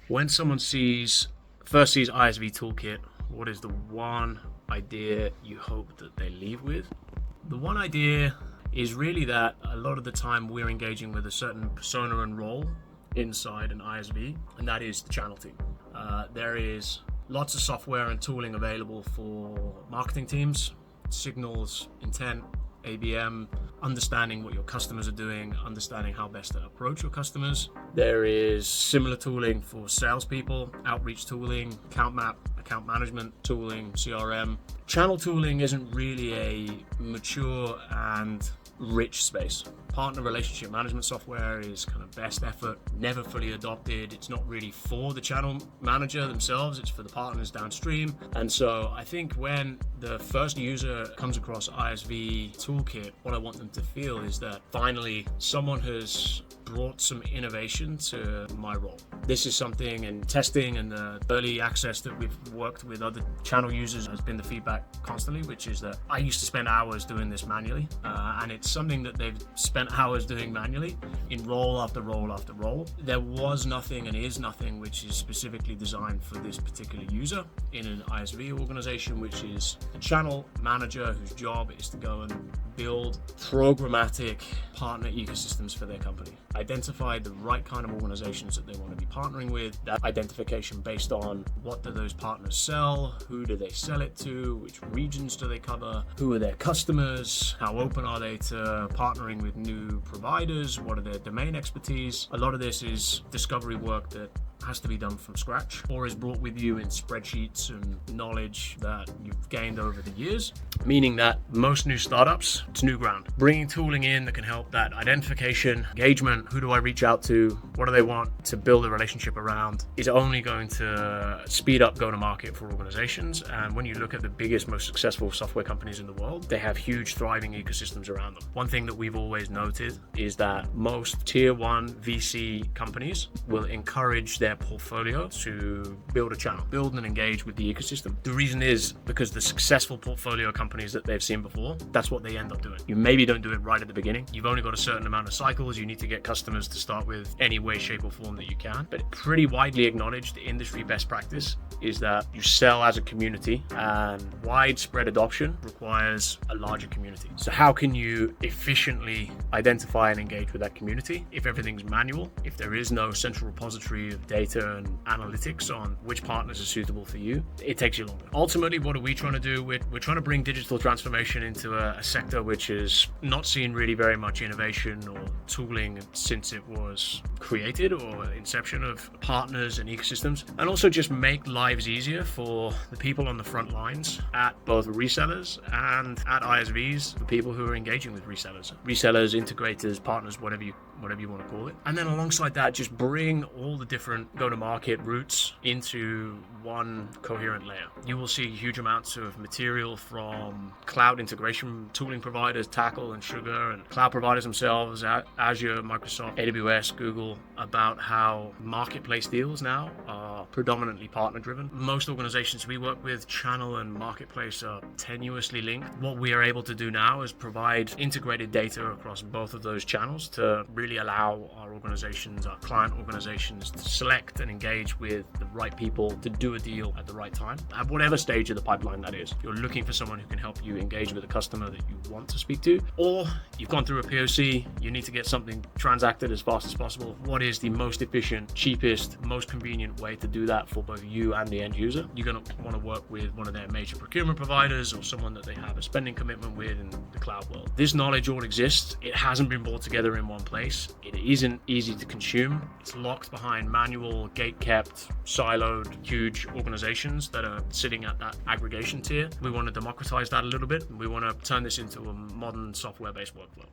When someone first sees ISV Toolkit, what is the one idea you hope that they leave with? The one idea is really that a lot of the time we're engaging with a certain persona and role inside an ISV, and that is the channel team. There is lots of software and tooling available for marketing teams, signals, intent, ABM, understanding what your customers are doing, understanding how best to approach your customers. There is similar tooling for salespeople, outreach tooling, account management tooling, CRM. Channel tooling isn't really a mature and rich space. Partner relationship management software is kind of best effort, never fully adopted. It's not really for the channel manager themselves, it's for the partners downstream. And so I think when the first user comes across ISV Toolkit, what I want them to feel is that finally someone has brought some innovation to my role. This is something in testing and the early access that we've worked with other channel users has been the feedback constantly, which is that I used to spend hours doing this manually, and it's something that they've spent hours doing manually in role after role after role. There was nothing and is nothing which is specifically designed for this particular user in an ISV organization, which is a channel manager whose job is to go and build programmatic partner ecosystems for their company. Identify the right kind of organizations that they want to be partnering with. That identification based on what do those partners sell, who do they sell it to, which regions do they cover, who are their customers, how open are they to partnering with new providers, what are their domain expertise. A lot of this is discovery work that has to be done from scratch or is brought with you in spreadsheets and knowledge that you've gained over the years, meaning that most new startups, it's new ground. Bringing tooling in that can help that identification, engagement, who do I reach out to, what do they want to build a relationship around, is only going to speed up go-to-market for organizations. And when you look at the biggest, most successful software companies in the world, they have huge, thriving ecosystems around them. One thing that we've always noted is that most tier one VC companies will encourage their portfolio to build a channel, build and engage with the ecosystem. The reason is because the successful portfolio companies that they've seen before, that's what they end up doing. You maybe don't do it right at the beginning. You've only got a certain amount of cycles. You need to get customers to start with any way, shape or form that you can. But pretty widely acknowledged industry best practice is that you sell as a community, and widespread adoption requires a larger community. So how can you efficiently identify and engage with that community if everything's manual, if there is no central repository of data and analytics on which partners are suitable for you? It takes you longer. Ultimately, what are we trying to do? We're trying to bring digital transformation into a sector which has not seen really very much innovation or tooling since it was created or inception of partners and ecosystems, and also just make lives easier for the people on the front lines at both resellers and at ISVs, for people who are engaging with resellers, integrators, partners, whatever you want to call it. And then alongside that, just bring all the different go-to-market routes into one coherent layer. You will see huge amounts of material from cloud integration tooling providers, Tackle and Sugar, and cloud providers themselves, Azure, Microsoft, AWS, Google, about how marketplace deals now are predominantly partner-driven. Most organizations we work with, channel and marketplace are tenuously linked. What we are able to do now is provide integrated data across both of those channels to really allow our organizations, our client organizations, to select and engage with the right people to do a deal at the right time, at whatever stage of the pipeline that is. If you're looking for someone who can help you engage with a customer that you want to speak to, or you've gone through a POC, you need to get something transacted as fast as possible. What is the most efficient, cheapest, most convenient way to do that for both you and the end user? You're going to want to work with one of their major procurement providers or someone that they have a spending commitment with in the cloud world. This knowledge all exists. It hasn't been brought together in one place. It isn't easy to consume. It's locked behind manual, gate-kept, siloed, huge organizations that are sitting at that aggregation tier. We want to democratize that a little bit. We want to turn this into a modern software-based workflow.